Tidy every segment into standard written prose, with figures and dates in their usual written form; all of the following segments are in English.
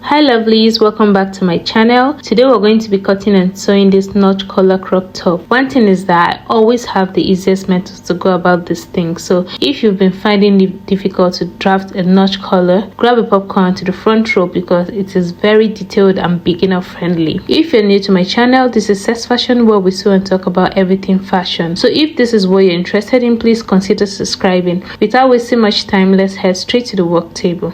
Hi lovelies, welcome back to my channel. Today we're going to be cutting and sewing this notch collar crop top. One thing is that I always have the easiest methods to go about this thing. So if you've been finding it difficult to draft a notch collar, grab a popcorn to the front row because it is very detailed and beginner friendly. If you're new to my channel, this is Sex Fashion, where we sew and talk about everything fashion. So if this is what you're interested in, please consider subscribing. Without wasting much time, let's head straight to the work table.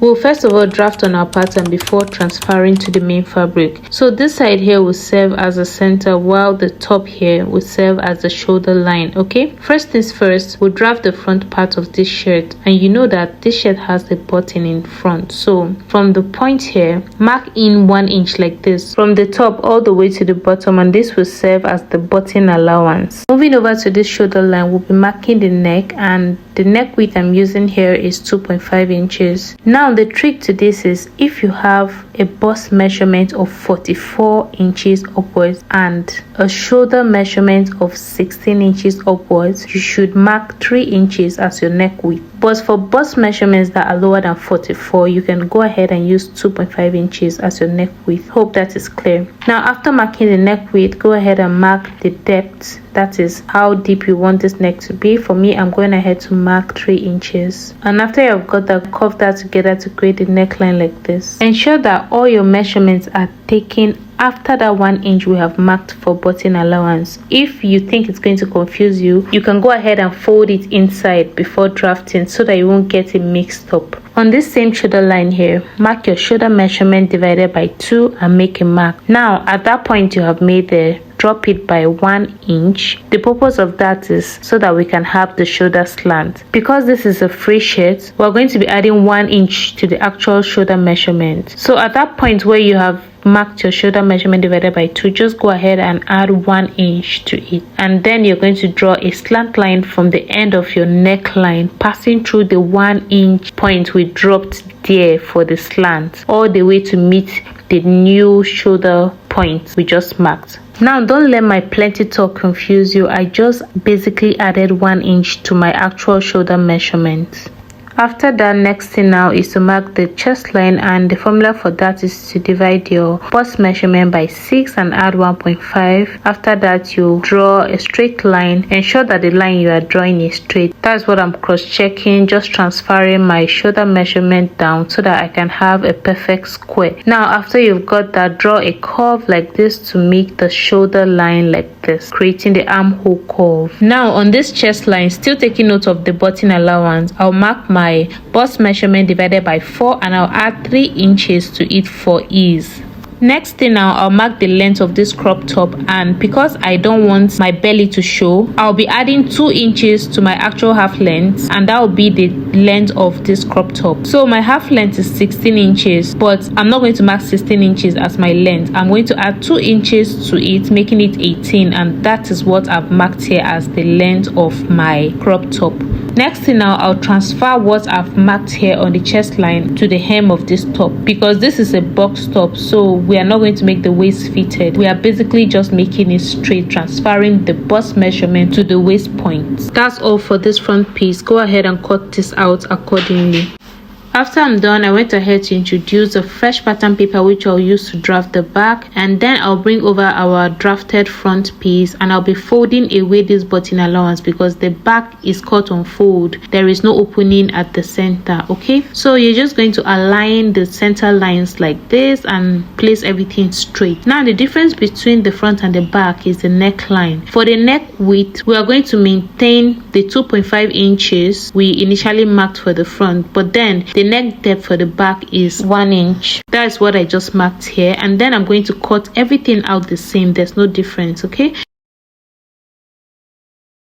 We'll first of all draft on our pattern before transferring to the main fabric. So this side here will serve as a center while the top here will serve as the shoulder line. Okay, first things first, we'll draft the front part of this shirt, and you know that this shirt has a button in front. So from the point here, mark in 1 inch like this from the top all the way to the bottom, and this will serve as the button allowance. Moving over to this shoulder line, we'll be marking the neck, and the neck width I'm using here is 2.5 inches. Now the trick to this is, if you have a bust measurement of 44 inches upwards and a shoulder measurement of 16 inches upwards, you should mark 3 inches as your neck width. But for bust measurements that are lower than 44, you can go ahead and use 2.5 inches as your neck width. Hope that is clear. Now after marking the neck width, go ahead and mark the depth. That is how deep you want this neck to be. For me, I'm going ahead to mark 3 inches. And after you have got that, curve that together to create the neckline like this. Ensure that all your measurements are taken after that 1 inch we have marked for button allowance. If you think it's going to confuse you, you can go ahead and fold it inside before drafting so that you won't get it mixed up. On this same shoulder line here, mark your shoulder measurement divided by 2 and make a mark. Now at that point you have made there, drop it by 1 inch. The purpose of that is so that we can have the shoulder slant. Because this is a free shirt, we're going to be adding 1 inch to the actual shoulder measurement. So at that point where you have marked your shoulder measurement divided by 2, just go ahead and add 1 inch to it, and then you're going to draw a slant line from the end of your neckline passing through the 1 inch point we dropped there for the slant all the way to meet the new shoulder point we just marked. Now don't let my plenty talk confuse you. I just basically added 1 inch to my actual shoulder measurement. After that, next thing now is to mark the chest line, and the formula for that is to divide your bust measurement by 6 and add 1.5. After that, you draw a straight line. Ensure that the line you are drawing is straight. That's what I'm cross-checking, just transferring my shoulder measurement down so that I can have a perfect square. Now after you've got that, draw a curve like this to make the shoulder line like this, creating the armhole curve. Now on this chest line, still taking note of the button allowance, I'll mark my bust measurement divided by 4 and I'll add 3 inches to it for ease. Next thing now, I'll mark the length of this crop top, and because I don't want my belly to show, I'll be adding 2 inches to my actual half length, and that will be the length of this crop top. So my half length is 16 inches, but I'm not going to mark 16 inches as my length. I'm going to add 2 inches to it, making it 18, and that is what I've marked here as the length of my crop top. Next thing now, I'll transfer what I've marked here on the chest line to the hem of this top. Because this is a box top, so we are not going to make the waist fitted. We are basically just making it straight, transferring the bust measurement to the waist point. That's all for this front piece. Go ahead and cut this out accordingly. After I'm done, I went ahead to introduce a fresh pattern paper which I'll use to draft the back, and then I'll bring over our drafted front piece and I'll be folding away this button allowance because the back is cut on fold. There is no opening at the center. Okay, so you're just going to align the center lines like this and place everything straight. Now the difference between the front and the back is the neckline. For the neck width, we are going to maintain the 2.5 inches we initially marked for the front, but then the neck depth for the back is 1 inch. That's what I just marked here, and then I'm going to cut everything out the same. There's no difference. Okay,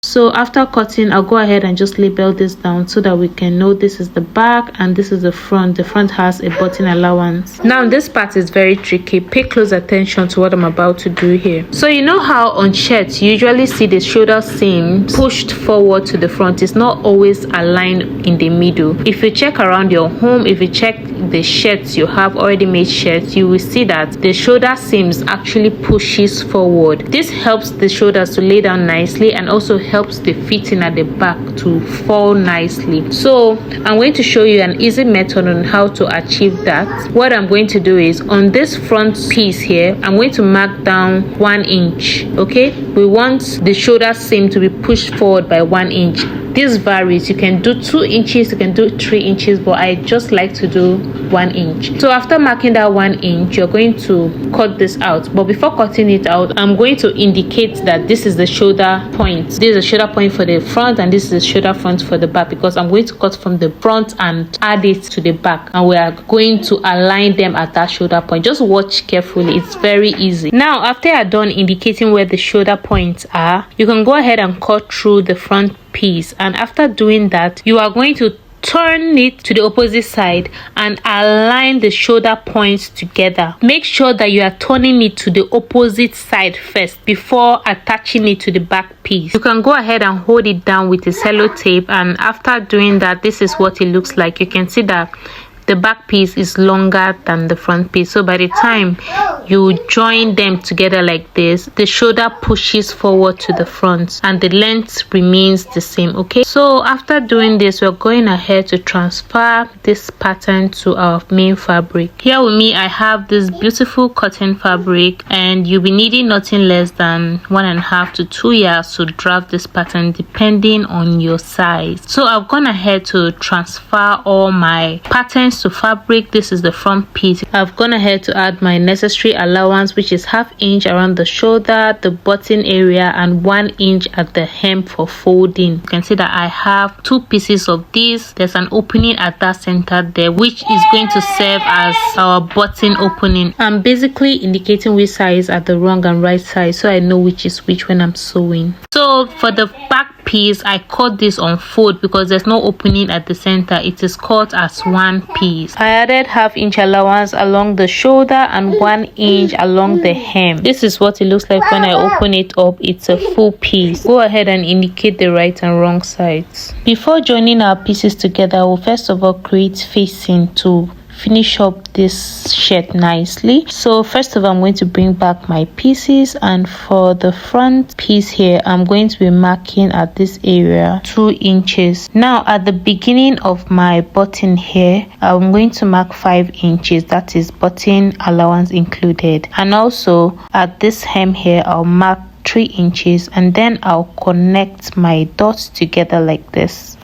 So after cutting, I'll go ahead and just label this down so that we can know this is the back and this is the front. The front has a button allowance. Now this part is very tricky. Pay close attention to what I'm about to do here. So you know how on shirts you usually see the shoulder seam pushed forward to the front. It's not always aligned in the middle. If you check around your home, if you check the shirts you have already made shirts, you will see that the shoulder seams actually pushes forward. This helps the shoulders to lay down nicely and also helps the fitting at the back to fall nicely. So I'm going to show you an easy method on how to achieve that. What I'm going to do is on this front piece here, I'm going to mark down 1 inch. Okay, we want the shoulder seam to be pushed forward by 1 inch. This varies. You can do 2 inches, you can do 3 inches, but I just like to do 1 inch. So after marking that 1 inch, you're going to cut this out. But before cutting it out, I'm going to indicate that this is the shoulder point. This is the shoulder point for the front and this is the shoulder front for the back, because I'm going to cut from the front and add it to the back, and we are going to align them at that shoulder point. Just watch carefully. It's very easy. Now after you're done indicating where the shoulder points are, you can go ahead and cut through the front piece, and after doing that, you are going to turn it to the opposite side and align the shoulder points together. Make sure that you are turning it to the opposite side first before attaching it to the back piece. You can go ahead and hold it down with a cello tape, and after doing that, this is what it looks like. You can see that the back piece is longer than the front piece, so by the time you join them together like this, the shoulder pushes forward to the front and the length remains the same. Okay, so after doing this, we're going ahead to transfer this pattern to our main fabric. Here with me, I have this beautiful cotton fabric, and you'll be needing nothing less than 1.5 to 2 yards to draft this pattern depending on your size. So I've gone ahead to transfer all my patterns to fabric. This is the front piece. I've gone ahead to add my necessary allowance, which is 1/2 inch around the shoulder, the button area, and 1 inch at the hem for folding. You can see that I have 2 pieces of this. There's an opening at that center there, which is going to serve as our button opening. I'm basically indicating which sides are the wrong and right side, so I know which is which when I'm sewing. So for the back piece, I cut this on fold because there's no opening at the center. It is cut as one piece. I added 1/2 inch allowance along the shoulder and 1 inch along the hem. This is what it looks like when I open it up. It's a full piece. Go ahead and indicate the right and wrong sides. Before joining our pieces together, we'll first of all create facing to finish up this shirt nicely. So first of all, I'm going to bring back my pieces, and for the front piece here, I'm going to be marking at this area 2 inches. Now at the beginning of my button here, I'm going to mark 5 inches, that is button allowance included, and also at this hem here I'll mark 3 inches, and then I'll connect my dots together like this.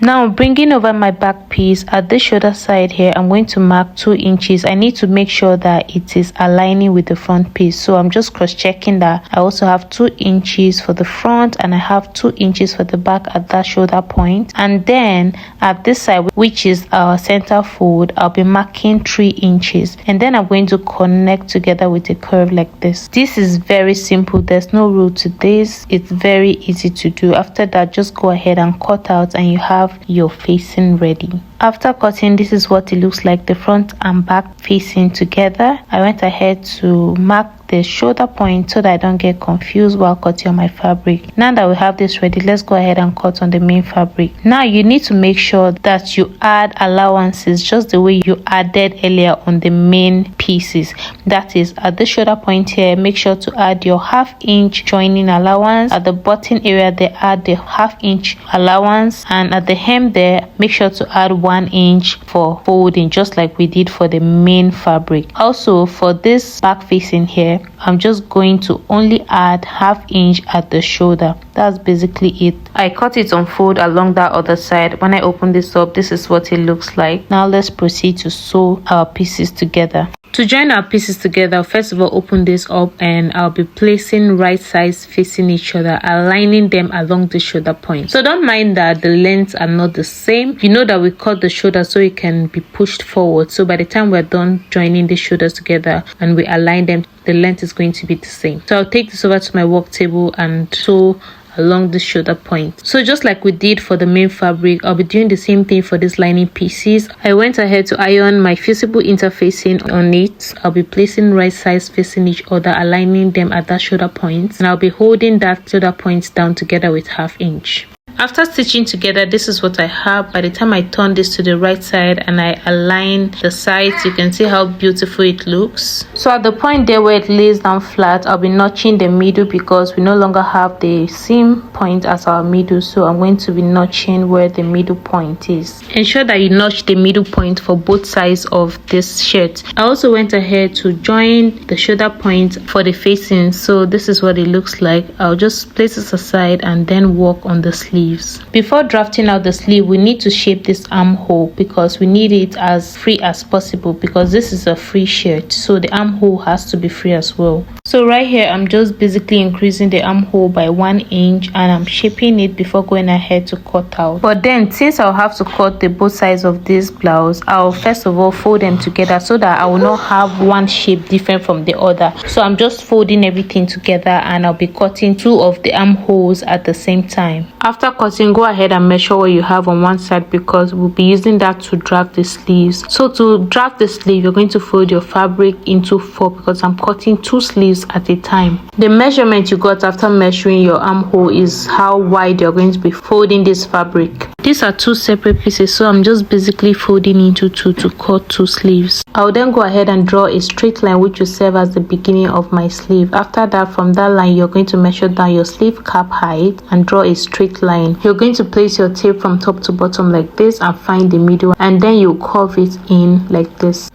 Now bringing over my back piece, at the shoulder side here, I'm going to mark 2 inches. I need to make sure that it is aligning with the front piece, so I'm just cross-checking that I also have 2 inches for the front and I have 2 inches for the back at that shoulder point. And then at this side, which is our center fold, I'll be marking 3 inches, and then I'm going to connect together with a curve like this. This is very simple. There's no rule to this. It's very easy to do. After that, just go ahead and cut out and you have your facing ready. After cutting, this is what it looks like, the front and back facing together. I went ahead to mark the shoulder point so that I don't get confused while cutting on my fabric. Now that we have this ready, let's go ahead and cut on the main fabric. Now you need to make sure that you add allowances just the way you added earlier on the main pieces. That is, at the shoulder point here, make sure to add your 1/2 inch joining allowance. At the button area there, add the 1/2 inch allowance, and at the hem there, make sure to add 1 inch for folding, just like we did for the main fabric. Also for this back facing here, I'm just going to only add 1/2 inch at the shoulder. That's basically it. I cut it on fold along that other side. When I open this up, this is what it looks like. Now let's proceed to sew our pieces together. To join our pieces together, first of all, open this up and I'll be placing right sides facing each other, aligning them along the shoulder point. So don't mind that the lengths are not the same. You know that we cut the shoulder so it can be pushed forward. So by the time we're done joining the shoulders together and we align them, the length is going to be the same. So I'll take this over to my work table and sew along the shoulder point. So just like we did for the main fabric, I'll be doing the same thing for these lining pieces. I went ahead to iron my fusible interfacing on it. I'll be placing right sides facing each other, aligning them at that shoulder point, and I'll be holding that shoulder point down together with 1/2 inch. After stitching together, this is what I have. By the time I turn this to the right side and I align the sides, you can see how beautiful it looks. So at the point there where it lays down flat, I'll be notching the middle because we no longer have the seam point as our middle, so I'm going to be notching where the middle point is. Ensure that you notch the middle point for both sides of this shirt. I also went ahead to join the shoulder point for the facing, so this is what it looks like. I'll just place this aside and then work on the sleeve. Before drafting out the sleeve, we need to shape this armhole because we need it as free as possible because this is a free shirt, so the armhole has to be free as well. So right here, I'm just basically increasing the armhole by 1 inch and I'm shaping it before going ahead to cut out. But then since I'll have to cut the both sides of this blouse, I'll first of all fold them together so that I will not have one shape different from the other. So I'm just folding everything together and I'll be cutting 2 of the armholes at the same time. After cutting, go ahead and measure what you have on one side because we'll be using that to draft the sleeves. So to draft the sleeve, you're going to fold your fabric into 4 because I'm cutting 2 sleeves at a time. The measurement you got after measuring your armhole is how wide you're going to be folding this fabric. These are 2 separate pieces, so I'm just basically folding into 2 to cut 2 sleeves. I'll then go ahead and draw a straight line which will serve as the beginning of my sleeve. After that, from that line, you're going to measure down your sleeve cap height and draw a straight line. You're going to place your tape from top to bottom like this and find the middle, and then you curve it in like this.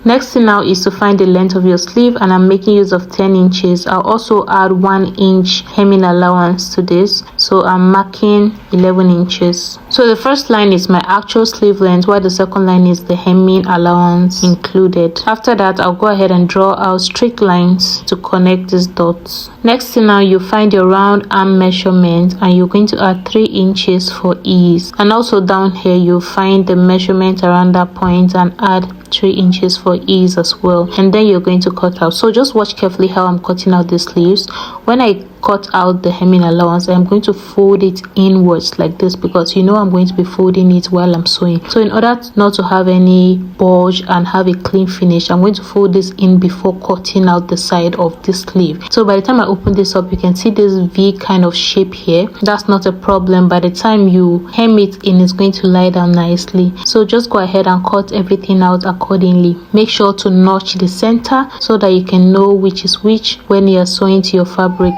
Next thing now is to find the length of your sleeve, and I'm making use of 10 inches. I'll also add 1 inch hemming allowance to this, so I'm marking 11 inches. So the first line is my actual sleeve length, while the second line is the hemming allowance included. After that, I'll go ahead and draw out straight lines to connect these dots. Next thing now, you find your round arm measurement and you're going to add 3 inches for ease. And also down here, you'll find the measurement around that point and add 3 inches for ease as well, and then you're going to cut out. So just watch carefully how I'm cutting out the sleeves. When I cut out the hemming allowance, I'm going to fold it inwards like this because you know I'm going to be folding it while I'm sewing. So in order not to have any bulge and have a clean finish, I'm going to fold this in before cutting out the side of this sleeve. So by the time I open this up, you can see this V kind of shape here. That's not a problem. By the time you hem it in, it's going to lie down nicely. So just go ahead and cut everything out accordingly. Make sure to notch the center so that you can know which is which when you're sewing to your fabric.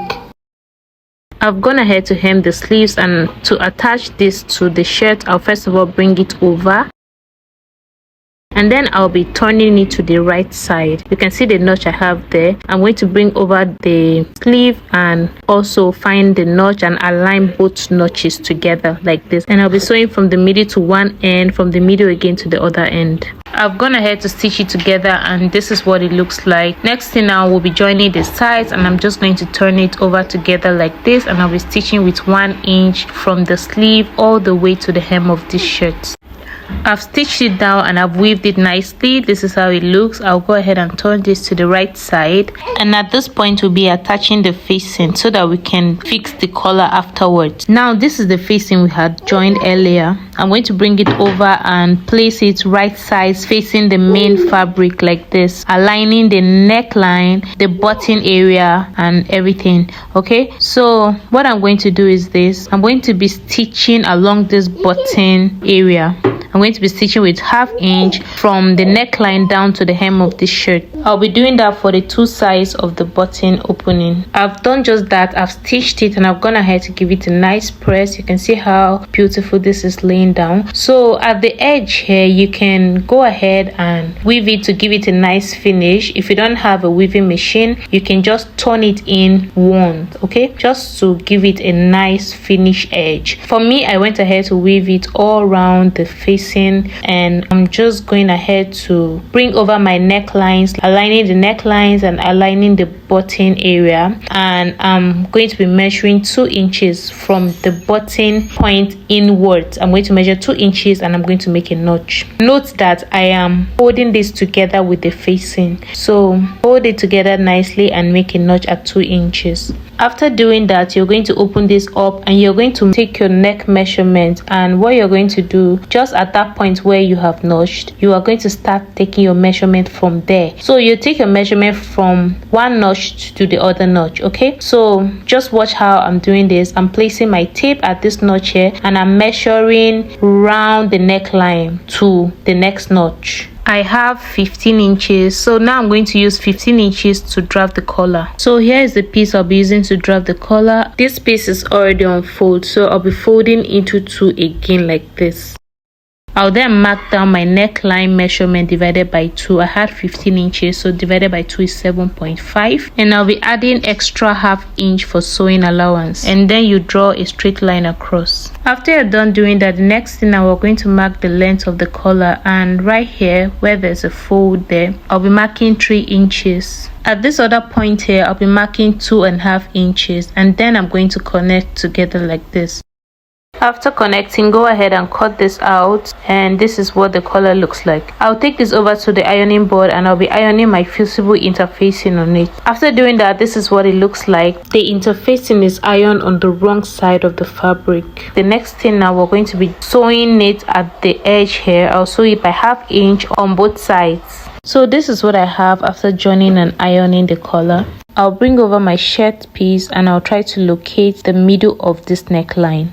I've gone ahead to hem the sleeves, and to attach this to the shirt, I'll first of all bring it over and then I'll be turning it to the right side. You can see the notch I have there. I'm going to bring over the sleeve and also find the notch and align both notches together like this, and I'll be sewing from the middle to one end, from the middle again to the other end. I've gone ahead to stitch it together and this is what it looks like. Next thing now, we'll be joining the sides, and I'm just going to turn it over together like this, and I'll be stitching with 1 inch from the sleeve all the way to the hem of this shirt. I've stitched it down and I've weaved it nicely. This is how it looks. I'll go ahead and turn this to the right side, and at this point we'll be attaching the facing so that we can fix the collar afterwards. Now this is the facing we had joined earlier. I'm going to bring it over and place it right sides facing the main fabric like this, aligning the neckline, the button area and everything. Okay, so what I'm going to do is this. I'm going to be stitching along this button area. I'm going to be stitching with 1/2 inch from the neckline down to the hem of this shirt. I'll be doing that for the 2 sides of the button opening. I've done just that. I've stitched it and I've gone ahead to give it a nice press. You can see how beautiful this is laying down. So at the edge here, you can go ahead and weave it to give it a nice finish. If you don't have a weaving machine, you can just turn it in once, okay, just to give it a nice finish edge. For me, I went ahead to weave it all around the face, and I'm just going ahead to bring over my necklines, aligning the necklines and aligning the button area, and I'm going to be measuring 2 inches from the button point inwards. I'm going to to measure 2 inches and I'm going to make a notch. Note that I am holding this together with the facing, so hold it together nicely and make a notch at 2 inches. After doing that, you're going to open this up and you're going to take your neck measurement, and what you're going to do, just at that point where you have notched, you are going to start taking your measurement from there. So you take your measurement from one notch to the other notch. Okay, so just watch how I'm doing this. I'm placing my tape at this notch here and I'm measuring round the neckline to the next notch. I have 15 inches, so now I'm going to use 15 inches to draft the collar. So here is the piece I'll be using to draft the collar. This piece is already on fold, so I'll be folding into 2 again like this. I'll then mark down my neckline measurement divided by 2. I had 15 inches, so divided by 2 is 7.5. And I'll be adding extra ½ inch for sewing allowance. And then you draw a straight line across. After you're done doing that, the next thing now we're going to mark the length of the collar. And right here, where there's a fold there, I'll be marking 3 inches. At this other point here, I'll be marking 2.5 inches. And then I'm going to connect together like this. After connecting, go ahead and cut this out, and this is what the collar looks like. I'll take this over to the ironing board and I'll be ironing my fusible interfacing on it. After doing that, this is what it looks like. The interfacing is ironed on the wrong side of the fabric. The next thing now, we're going to be sewing it at the edge here. I'll sew it by ½ inch on both sides. So this is what I have after joining and ironing the collar. I'll bring over my shirt piece and I'll try to locate the middle of this neckline.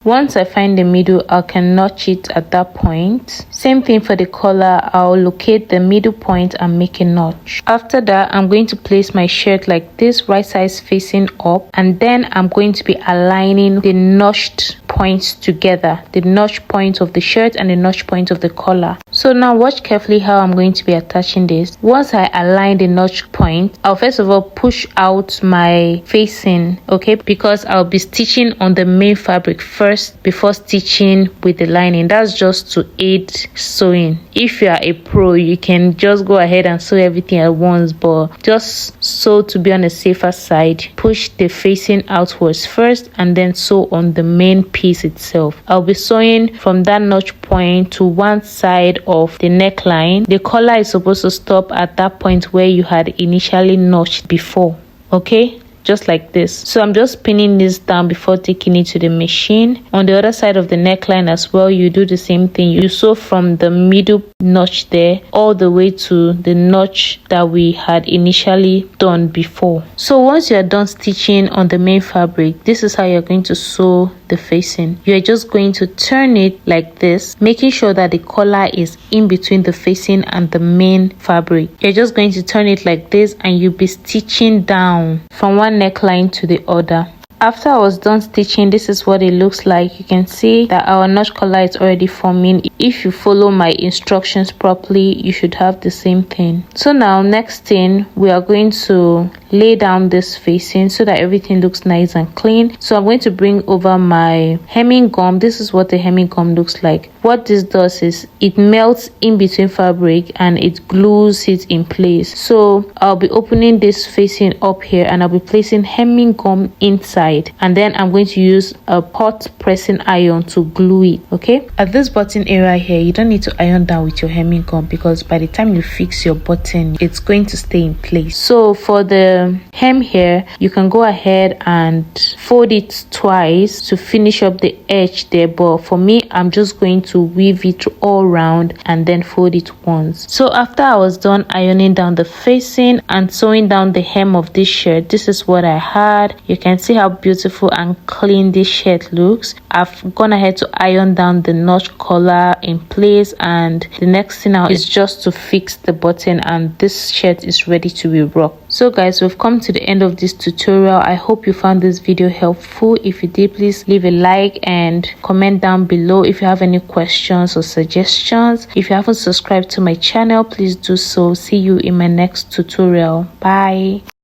Once I find the middle, I can notch it at that point. Same thing for the collar. I'll locate the middle point and make a notch. After that, I'm going to place my shirt like this, right side facing up, and then I'm going to be aligning the notched points together, the notch point of the shirt and the notch point of the collar. So now watch carefully how I'm going to be attaching this. Once I align the notch point, I'll first of all push out my facing, okay, because I'll be stitching on the main fabric first before stitching with the lining. That's just to aid sewing. If you are a pro, you can just go ahead and sew everything at once, but just sew to be on the safer side. Push the facing outwards first and then sew on the main piece itself. I'll be sewing from that notch point to one side of the neckline. The collar is supposed to stop at that point where you had initially notched before, okay, just like this. So I'm just pinning this down before taking it to the machine. On the other side of the neckline as well, you do the same thing. You sew from the middle notch there all the way to the notch that we had initially done before. So once you're done stitching on the main fabric, this is how you're going to sew the facing. You're just going to turn it like this, making sure that the collar is in between the facing and the main fabric. You're just going to turn it like this and you'll be stitching down from one neckline to the other. After I was done stitching, this is what it looks like. You can see that our notch collar is already forming. If you follow my instructions properly, you should have the same thing. So now next thing, we are going to lay down this facing so that everything looks nice and clean. So I'm going to bring over my hemming gum. This is what the hemming gum looks like. What this does is it melts in between fabric and it glues it in place. So I'll be opening this facing up here and I'll be placing hemming gum inside, and then I'm going to use a pot pressing iron to glue it. Okay, at this button area here, you don't need to iron down with your hemming gum because by the time you fix your button, it's going to stay in place. So for the hem here, you can go ahead and fold it twice to finish up the edge there, but for me, I'm just going to weave it all around and then fold it once. So after I was done ironing down the facing and sewing down the hem of this shirt, this is what I had. You can see how beautiful and clean this shirt looks. I've gone ahead to iron down the notch collar in place, and the next thing now is just to fix the button, and this shirt is ready to be rocked. So guys, we've come to the end of this tutorial. I hope you found this video helpful. If you did, please leave a like and comment down below if you have any questions or suggestions. If you haven't subscribed to my channel, please do so. See you in my next tutorial. Bye.